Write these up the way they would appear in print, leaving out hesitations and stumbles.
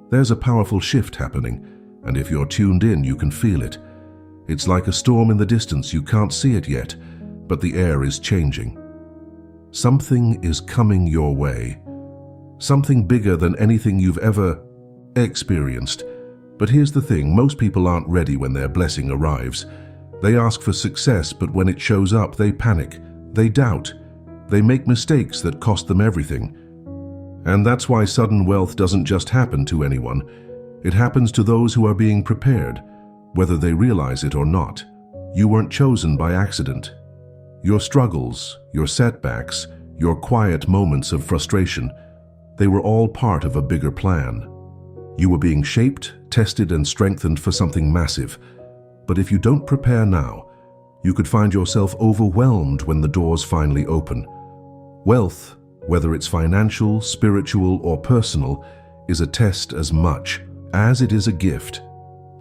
There's a powerful shift happening, and if you're tuned in, you can feel it. It's like a storm in the distance. You can't see it yet, but the air is changing. Something is coming your way. Something bigger than anything you've ever experienced. But here's the thing, most people aren't ready when their blessing arrives. They ask for success, but when it shows up, they panic, they doubt, they make mistakes that cost them everything. And that's why sudden wealth doesn't just happen to anyone. It happens to those who are being prepared, whether they realize it or not. You weren't chosen by accident. Your struggles, your setbacks, your quiet moments of frustration, they were all part of a bigger plan. You were being shaped, tested, and strengthened for something massive. But if you don't prepare now, you could find yourself overwhelmed when the doors finally open. Wealth, whether it's financial, spiritual, or personal, is a test as much as it is a gift.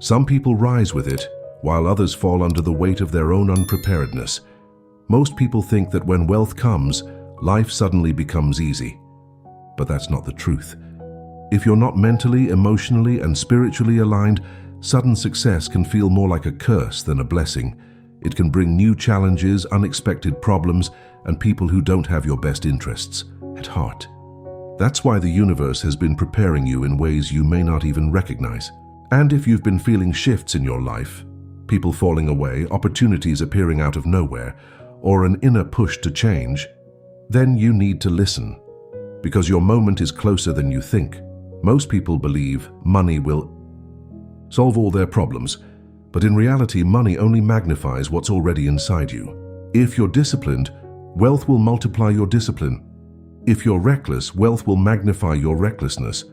Some people rise with it, while others fall under the weight of their own unpreparedness. Most people think that when wealth comes, life suddenly becomes easy. But that's not the truth. If you're not mentally, emotionally, and spiritually aligned, sudden success can feel more like a curse than a blessing. It can bring new challenges, unexpected problems, and people who don't have your best interests at heart. That's why the universe has been preparing you in ways you may not even recognize. And if you've been feeling shifts in your life, people falling away, opportunities appearing out of nowhere, or an inner push to change, then you need to listen, because your moment is closer than you think. Most people believe money will solve all their problems, but in reality, money only magnifies what's already inside you. If you're disciplined, wealth will multiply your discipline. If you're reckless, wealth will magnify your recklessness.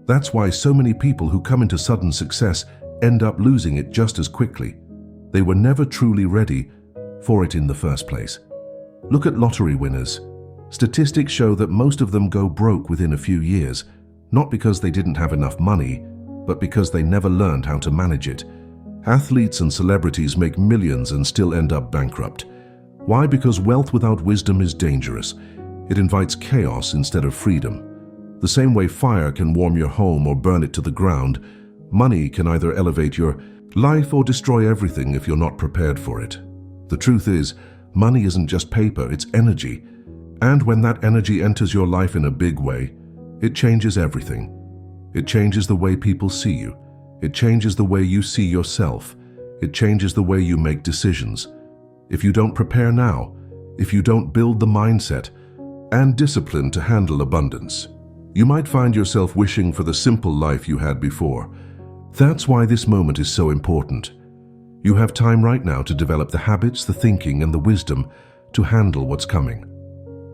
That's why so many people who come into sudden success end up losing it just as quickly. They were never truly ready for it in the first place. Look at lottery winners. Statistics show that most of them go broke within a few years, not because they didn't have enough money, but because they never learned how to manage it. Athletes and celebrities make millions and still end up bankrupt. Why? Because wealth without wisdom is dangerous. It invites chaos instead of freedom. The same way fire can warm your home or burn it to the ground, money can either elevate your life or destroy everything if you're not prepared for it. The truth is, money isn't just paper, it's energy. And when that energy enters your life in a big way, it changes everything. It changes the way people see you. It changes the way you see yourself. It changes the way you make decisions. If you don't prepare now, if you don't build the mindset and discipline to handle abundance, you might find yourself wishing for the simple life you had before. That's why this moment is so important. You have time right now to develop the habits, the thinking, and the wisdom to handle what's coming.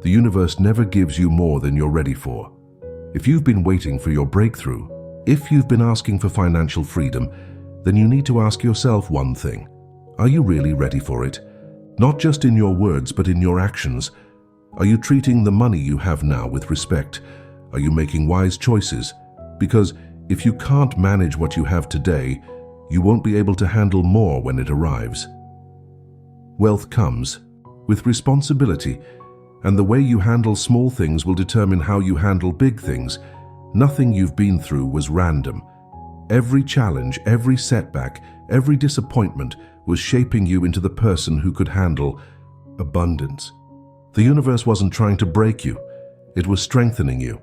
The universe never gives you more than you're ready for. If you've been waiting for your breakthrough, if you've been asking for financial freedom, then you need to ask yourself one thing. Are you really ready for it? Not just in your words, but in your actions. Are you treating the money you have now with respect? Are you making wise choices? Because if you can't manage what you have today, you won't be able to handle more when it arrives. Wealth comes with responsibility, and the way you handle small things will determine how you handle big things. Nothing you've been through was random. Every challenge, every setback, every disappointment was shaping you into the person who could handle abundance. The universe wasn't trying to break you. It was strengthening you.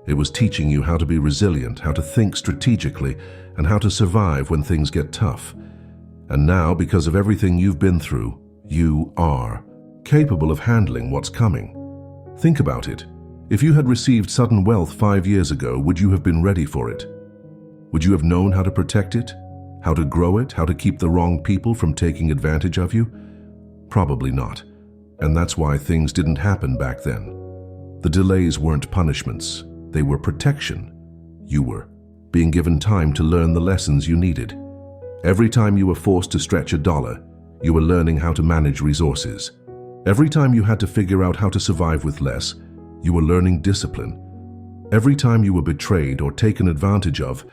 It was teaching you how to be resilient, how to think strategically, and how to survive when things get tough. And now, because of everything you've been through, you are capable of handling what's coming. Think about it. If you had received sudden wealth 5 years ago, would you have been ready for it? Would you have known how to protect it? How to grow it? How to keep the wrong people from taking advantage of you? Probably not. And that's why things didn't happen back then. The delays weren't punishments. They were protection. You were being given time to learn the lessons you needed. Every time you were forced to stretch a dollar, you were learning how to manage resources. Every time you had to figure out how to survive with less, you were learning discipline. Every time you were betrayed or taken advantage of,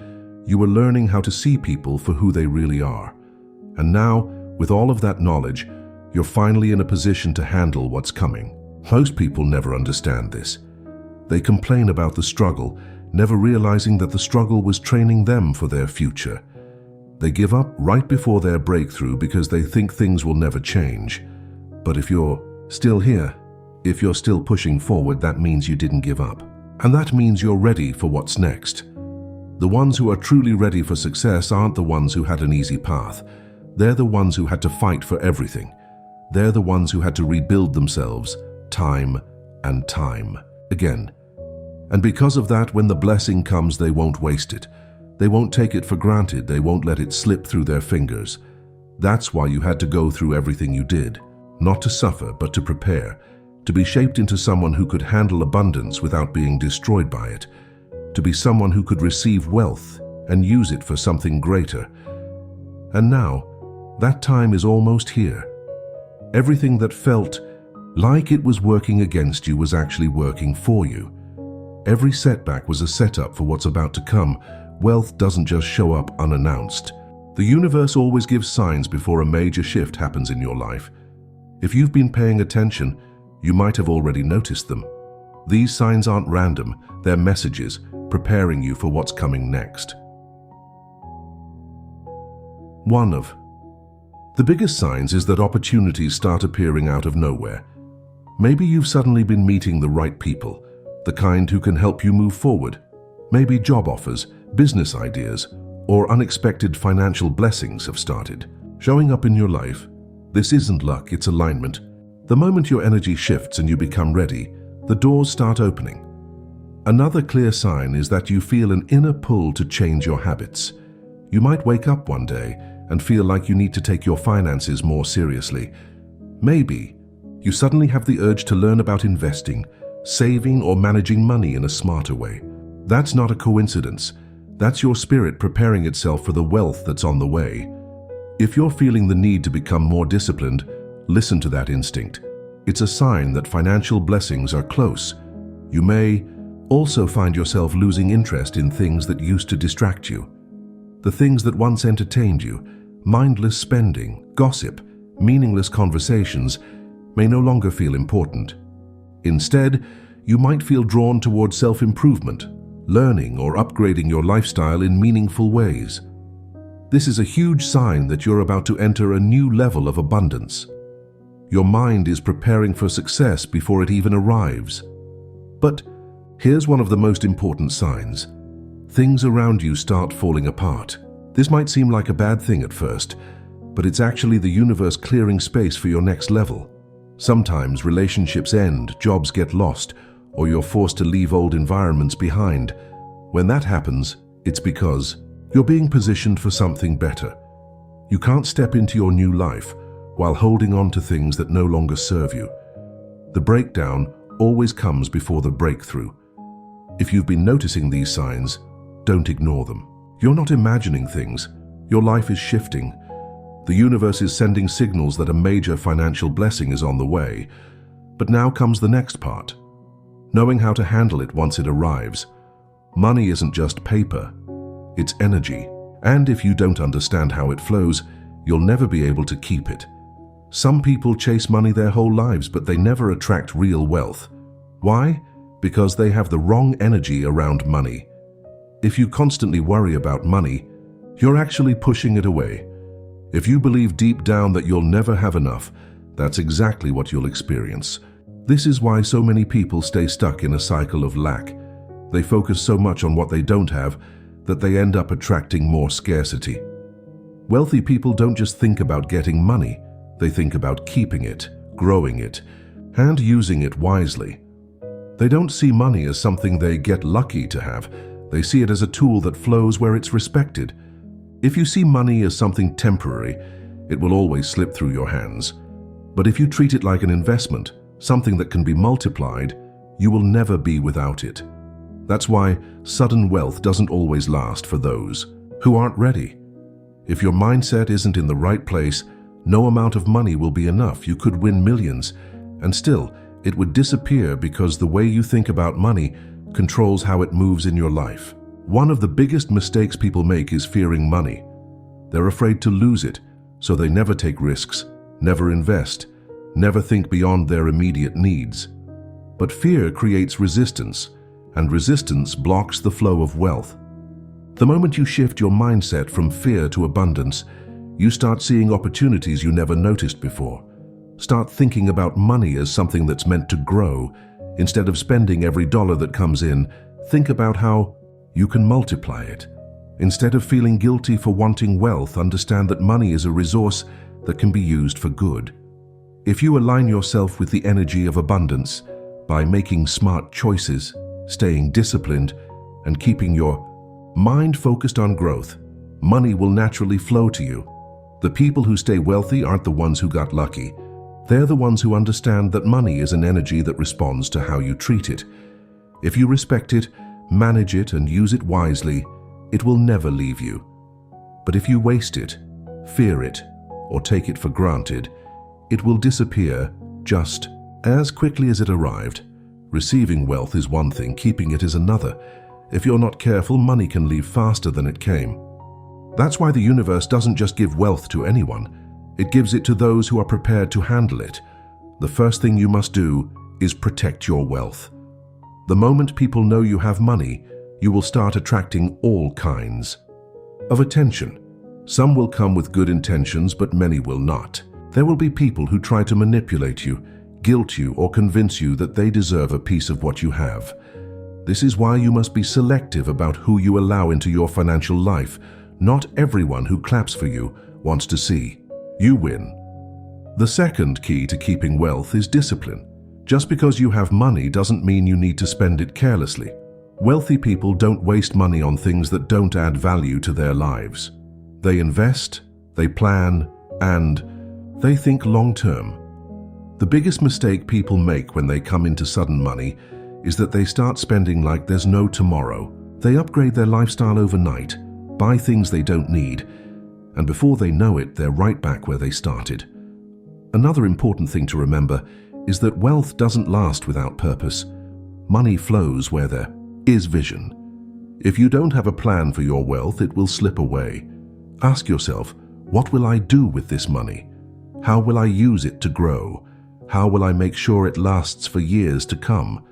you were learning how to see people for who they really are. And now, with all of that knowledge, you're finally in a position to handle what's coming. Most people never understand this. They complain about the struggle, never realizing that the struggle was training them for their future. They give up right before their breakthrough because they think things will never change. But if you're still here, if you're still pushing forward, that means you didn't give up. And that means you're ready for what's next. The ones who are truly ready for success aren't the ones who had an easy path. They're the ones who had to fight for everything. They're the ones who had to rebuild themselves time and time again. And because of that, when the blessing comes, they won't waste it. They won't take it for granted. They won't let it slip through their fingers. That's why you had to go through everything you did. Not to suffer, but to prepare. To be shaped into someone who could handle abundance without being destroyed by it. To be someone who could receive wealth and use it for something greater. And now, that time is almost here. Everything that felt like it was working against you was actually working for you. Every setback was a setup for what's about to come. Wealth doesn't just show up unannounced. The universe always gives signs before a major shift happens in your life. If you've been paying attention, you might have already noticed them. These signs aren't random, they're messages preparing you for what's coming next. One of the biggest signs is that opportunities start appearing out of nowhere. Maybe you've suddenly been meeting the right people, the kind who can help you move forward. Maybe job offers, business ideas, or unexpected financial blessings have started showing up in your life. This isn't luck, it's alignment. The moment your energy shifts and you become ready, the doors start opening. Another clear sign is that you feel an inner pull to change your habits. You might wake up one day and feel like you need to take your finances more seriously. Maybe you suddenly have the urge to learn about investing, saving, or managing money in a smarter way. That's not a coincidence. That's your spirit preparing itself for the wealth that's on the way. If you're feeling the need to become more disciplined, listen to that instinct. It's a sign that financial blessings are close. You may also find yourself losing interest in things that used to distract you. The things that once entertained you, mindless spending, gossip, meaningless conversations, may no longer feel important. Instead, you might feel drawn towards self-improvement, learning or upgrading your lifestyle in meaningful ways. This is a huge sign that you're about to enter a new level of abundance. Your mind is preparing for success before it even arrives. But here's one of the most important signs. Things around you start falling apart. This might seem like a bad thing at first, but it's actually the universe clearing space for your next level. Sometimes relationships end, jobs get lost, or you're forced to leave old environments behind. When that happens, it's because you're being positioned for something better. You can't step into your new life while holding on to things that no longer serve you. The breakdown always comes before the breakthrough. If you've been noticing these signs, don't ignore them. You're not imagining things. Your life is shifting. The universe is sending signals that a major financial blessing is on the way. But now comes the next part. Knowing how to handle it once it arrives. Money isn't just paper. It's energy. And if you don't understand how it flows, you'll never be able to keep it. Some people chase money their whole lives, but they never attract real wealth. Why? Because they have the wrong energy around money. If you constantly worry about money, you're actually pushing it away. If you believe deep down that you'll never have enough, that's exactly what you'll experience. This is why so many people stay stuck in a cycle of lack. They focus so much on what they don't have that they end up attracting more scarcity. Wealthy people don't just think about getting money, they think about keeping it, growing it, and using it wisely. They don't see money as something they get lucky to have. They see it as a tool that flows where it's respected. If you see money as something temporary, it will always slip through your hands. But if you treat it like an investment, something that can be multiplied, you will never be without it. That's why sudden wealth doesn't always last for those who aren't ready. If your mindset isn't in the right place, no amount of money will be enough. You could win millions, and still, it would disappear because the way you think about money controls how it moves in your life. One of the biggest mistakes people make is fearing money. They're afraid to lose it, so they never take risks, never invest, never think beyond their immediate needs. But fear creates resistance, and resistance blocks the flow of wealth. The moment you shift your mindset from fear to abundance, you start seeing opportunities you never noticed before. Start thinking about money as something that's meant to grow. Instead of spending every dollar that comes in, think about how you can multiply it. Instead of feeling guilty for wanting wealth, understand that money is a resource that can be used for good. If you align yourself with the energy of abundance by making smart choices, staying disciplined, and keeping your mind focused on growth, money will naturally flow to you. The people who stay wealthy aren't the ones who got lucky. They're the ones who understand that money is an energy that responds to how you treat it. If you respect it, manage it, and use it wisely, it will never leave you. But if you waste it, fear it, or take it for granted, it will disappear just as quickly as it arrived. Receiving wealth is one thing, keeping it is another. If you're not careful, money can leave faster than it came. That's why the universe doesn't just give wealth to anyone. It gives it to those who are prepared to handle it. The first thing you must do is protect your wealth. The moment people know you have money, you will start attracting all kinds of attention. Some will come with good intentions, but many will not. There will be people who try to manipulate you, guilt you, or convince you that they deserve a piece of what you have. This is why you must be selective about who you allow into your financial life. Not everyone who claps for you wants to see you win. The second key to keeping wealth is discipline. Just because you have money doesn't mean you need to spend it carelessly. Wealthy people don't waste money on things that don't add value to their lives. They invest, they plan, and they think long-term. The biggest mistake people make when they come into sudden money is that they start spending like there's no tomorrow. They upgrade their lifestyle overnight, buy things they don't need, and before they know it, they're right back where they started. Another important thing to remember is that wealth doesn't last without purpose. Money flows where there is vision. If you don't have a plan for your wealth, it will slip away. Ask yourself, what will I do with this money? How will I use it to grow? How will I make sure it lasts for years to come?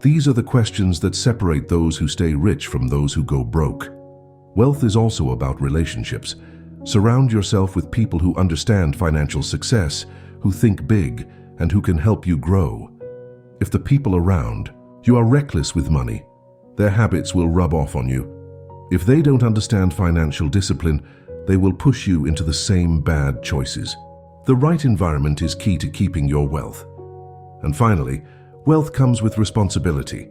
These are the questions that separate those who stay rich from those who go broke. Wealth is also about relationships. Surround yourself with people who understand financial success, who think big, and who can help you grow. If the people around you are reckless with money, their habits will rub off on you. If they don't understand financial discipline, they will push you into the same bad choices. The right environment is key to keeping your wealth. And finally, wealth comes with responsibility.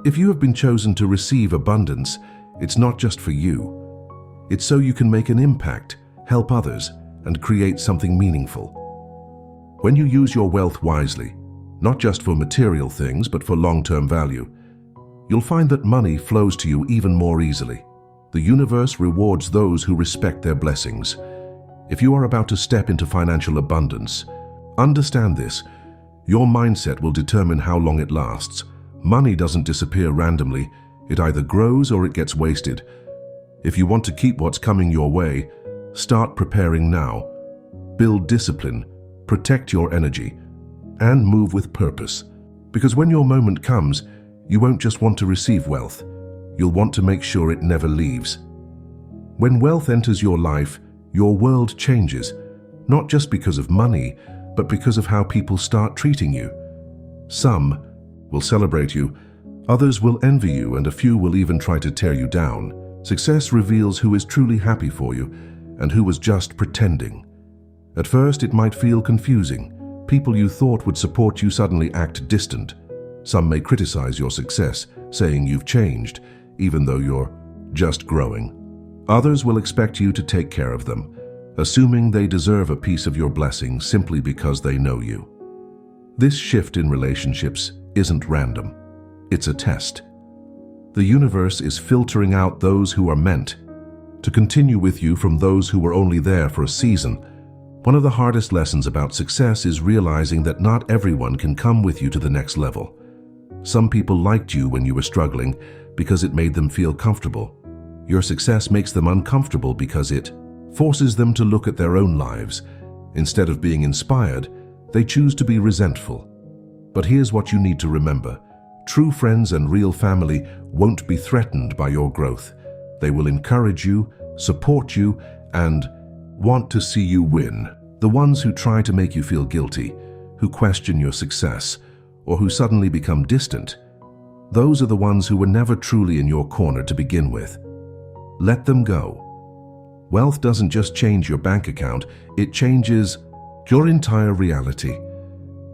If you have been chosen to receive abundance, it's not just for you. It's so you can make an impact, help others, and create something meaningful. When you use your wealth wisely, not just for material things, but for long-term value, you'll find that money flows to you even more easily. The universe rewards those who respect their blessings. If you are about to step into financial abundance, understand this. Your mindset will determine how long it lasts. Money doesn't disappear randomly. It either grows or it gets wasted. If you want to keep what's coming your way, start preparing now. Build discipline, protect your energy, and move with purpose. Because when your moment comes, you won't just want to receive wealth. You'll want to make sure it never leaves. When wealth enters your life, your world changes, not just because of money, but because of how people start treating you. Some will celebrate you, others will envy you, and a few will even try to tear you down. Success reveals who is truly happy for you and who was just pretending. At first, it might feel confusing. People you thought would support you suddenly act distant. Some may criticize your success, saying you've changed, even though you're just growing. Others will expect you to take care of them, assuming they deserve a piece of your blessing simply because they know you. This shift in relationships isn't random. It's a test. The universe is filtering out those who are meant to continue with you from those who were only there for a season. One of the hardest lessons about success is realizing that not everyone can come with you to the next level. Some people liked you when you were struggling because it made them feel comfortable. Your success makes them uncomfortable because it forces them to look at their own lives. Instead of being inspired, they choose to be resentful. But here's what you need to remember. True friends and real family won't be threatened by your growth. They will encourage you, support you, and want to see you win. The ones who try to make you feel guilty, who question your success, or who suddenly become distant, those are the ones who were never truly in your corner to begin with. Let them go. Wealth doesn't just change your bank account, it changes your entire reality.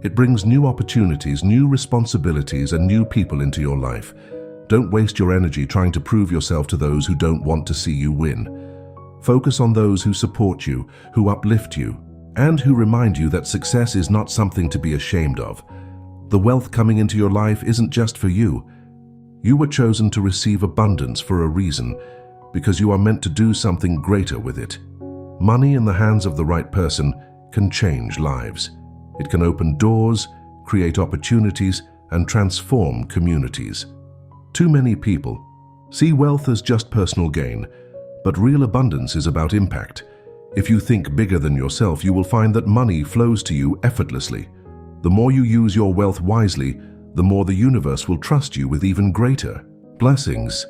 It brings new opportunities, new responsibilities, and new people into your life. Don't waste your energy trying to prove yourself to those who don't want to see you win. Focus on those who support you, who uplift you, and who remind you that success is not something to be ashamed of. The wealth coming into your life isn't just for you. You were chosen to receive abundance for a reason, because you are meant to do something greater with it. Money in the hands of the right person can change lives. It can open doors, create opportunities, and transform communities. Too many people see wealth as just personal gain, but real abundance is about impact. If you think bigger than yourself, you will find that money flows to you effortlessly. The more you use your wealth wisely, the more the universe will trust you with even greater blessings.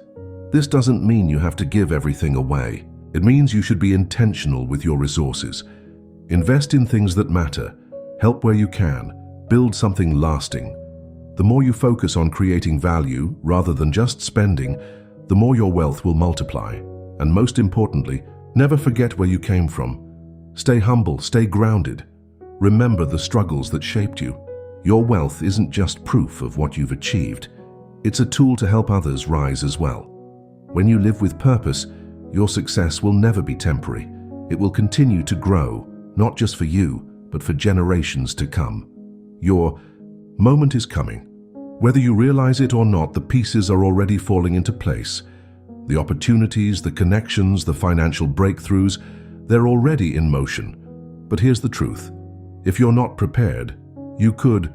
This doesn't mean you have to give everything away. It means you should be intentional with your resources. Invest in things that matter. Help where you can. Build something lasting. The more you focus on creating value rather than just spending, the more your wealth will multiply. And most importantly, never forget where you came from. Stay humble, stay grounded. Remember the struggles that shaped you. Your wealth isn't just proof of what you've achieved. It's a tool to help others rise as well. When you live with purpose, your success will never be temporary. It will continue to grow, not just for you, but for generations to come. Your moment is coming. Whether you realize it or not, the pieces are already falling into place. The opportunities, the connections, the financial breakthroughs, they're already in motion. But here's the truth. If you're not prepared, you could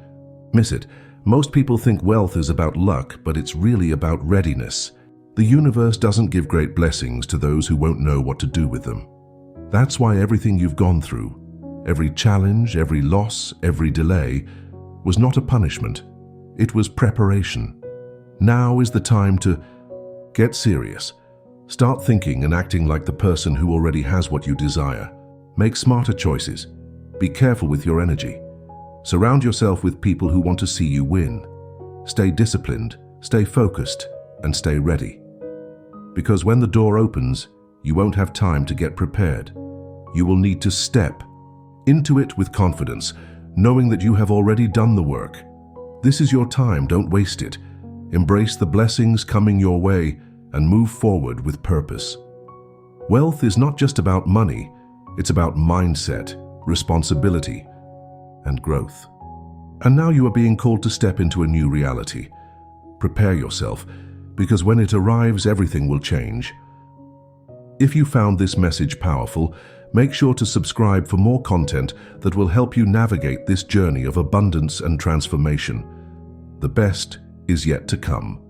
miss it. Most people think wealth is about luck, but it's really about readiness. The universe doesn't give great blessings to those who won't know what to do with them. That's why everything you've gone through, every challenge, every loss, every delay, was not a punishment. It was preparation. Now is the time to get serious. Start thinking and acting like the person who already has what you desire. Make smarter choices. Be careful with your energy. Surround yourself with people who want to see you win. Stay disciplined, stay focused, and stay ready. Because when the door opens, you won't have time to get prepared. You will need to step into it with confidence, knowing that you have already done the work. This is your time, don't waste it. Embrace the blessings coming your way and move forward with purpose. Wealth is not just about money, it's about mindset, responsibility, and growth. And now you are being called to step into a new reality. Prepare yourself, because when it arrives, everything will change. If you found this message powerful, make sure to subscribe for more content that will help you navigate this journey of abundance and transformation. The best is yet to come.